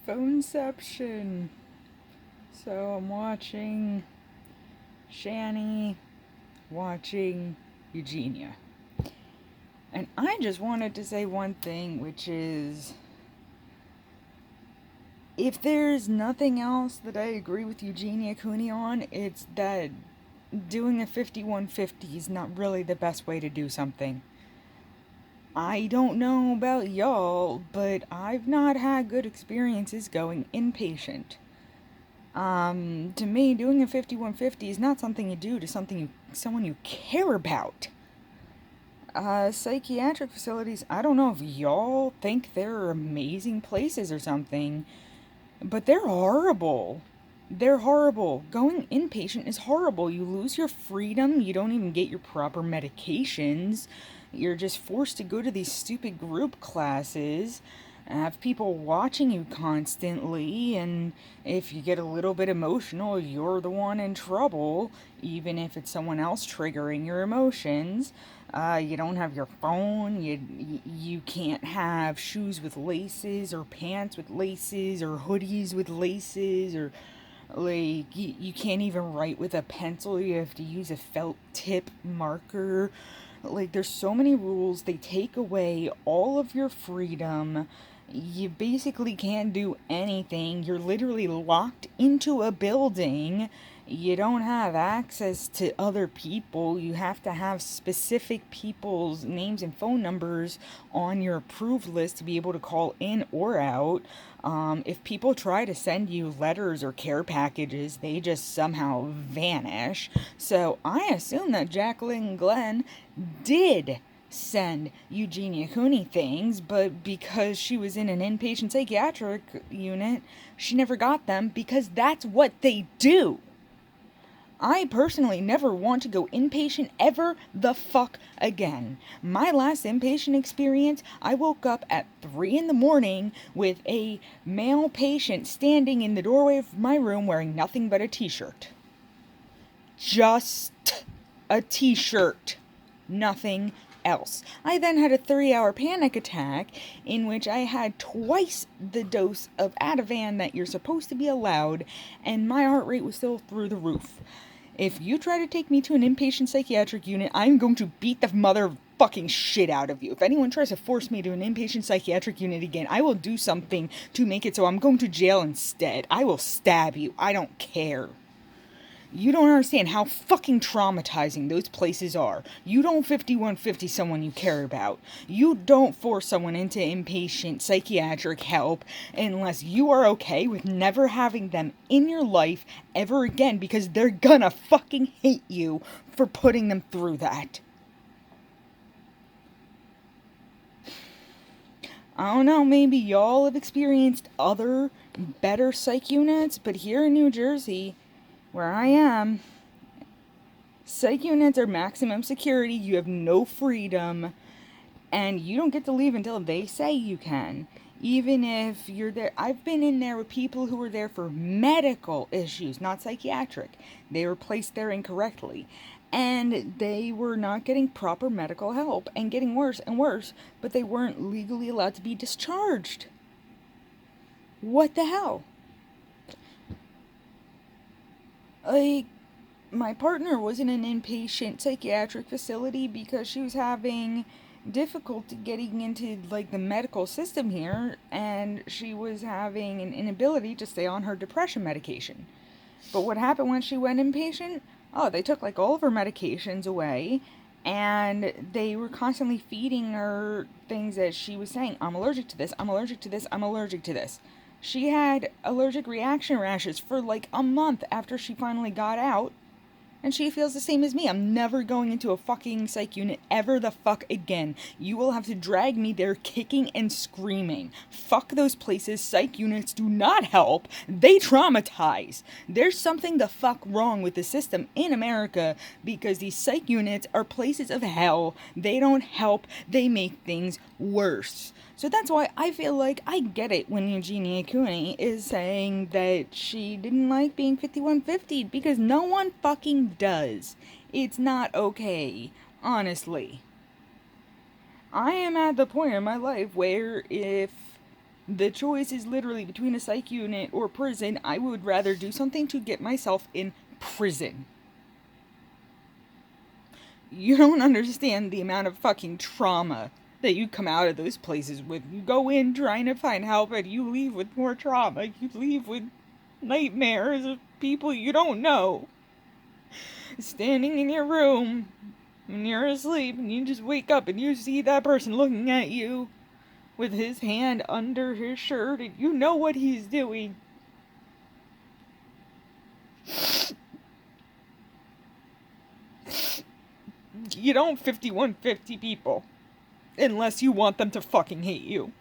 Phoneception. So I'm watching Shani, watching Eugenia. And I just wanted to say one thing, which is if there's nothing else that I agree with Eugenia Cooney on, it's that doing a 5150 is not really the best way to do something. I don't know about y'all, but I've not had good experiences going inpatient. To me, doing a 5150 is not something you do to someone you care about. Psychiatric facilities, I don't know if y'all think they're amazing places or something, but they're horrible. They're horrible. Going inpatient is horrible. You lose your freedom. You don't even get your proper medications. You're just forced to go to these stupid group classes, have people watching you constantly, and if you get a little bit emotional, you're the one in trouble, even if it's someone else triggering your emotions. You don't have your phone. You can't have shoes with laces or pants with laces or hoodies with laces or like you can't even write with a pencil. You have to use a felt tip marker. Like there's so many rules. They take away all of your freedom. You basically can't do anything. You're literally locked into a building. You don't have access to other people. You have to have specific people's names and phone numbers on your approved list to be able to call in or out. If people try to send you letters or care packages, they just somehow vanish. So I assume that Jacqueline Glenn did send Eugenia Cooney things, but because she was in an inpatient psychiatric unit, she never got them because that's what they do. I personally never want to go inpatient ever the fuck again. My last inpatient experience, I woke up at 3 in the morning with a male patient standing in the doorway of my room wearing nothing but a t-shirt. Just a t-shirt. Nothing else. I then had a 3-hour panic attack in which I had twice the dose of Ativan that you're supposed to be allowed, and my heart rate was still through the roof. If you try to take me to an inpatient psychiatric unit, I'm going to beat the motherfucking shit out of you. If anyone tries to force me to an inpatient psychiatric unit again, I will do something to make it so I'm going to jail instead. I will stab you. I don't care. You don't understand how fucking traumatizing those places are. You don't 5150 someone you care about. You don't force someone into inpatient psychiatric help unless you are okay with never having them in your life ever again because they're gonna fucking hate you for putting them through that. I don't know, maybe y'all have experienced other better psych units, but here in New Jersey, where I am, psych units are maximum security. You have no freedom, and you don't get to leave until they say you can. Even if you're there, I've been in there with people who were there for medical issues, not psychiatric. They were placed there incorrectly, and they were not getting proper medical help and getting worse and worse, but they weren't legally allowed to be discharged. What the hell? Like, my partner was in an inpatient psychiatric facility because she was having difficulty getting into like the medical system here, and she was having an inability to stay on her depression medication. But what happened when she went inpatient? Oh, they took like all of her medications away, and they were constantly feeding her things that she was saying, I'm allergic to this, I'm allergic to this, I'm allergic to this. She had allergic reaction rashes for like a month after she finally got out, and she feels the same as me. I'm never going into a fucking psych unit ever the fuck again. You will have to drag me there kicking and screaming. Fuck those places. Psych units do not help. They traumatize. There's something the fuck wrong with the system in America because these psych units are places of hell. They don't help. They make things worse. So that's why I feel like I get it when Eugenia Cooney is saying that she didn't like being 5150 because no one fucking does. It's not okay, honestly. I am at the point in my life where if The choice is literally between a psych unit or prison. I would rather do something to get myself in prison. You don't understand the amount of fucking trauma that you come out of those places with. You go in trying to find help and you leave with more trauma. You leave with nightmares of people you don't know. Standing in your room when you're asleep and you just wake up and you see that person looking at you with his hand under his shirt and you know what he's doing. You don't 5150 people unless you want them to fucking hate you.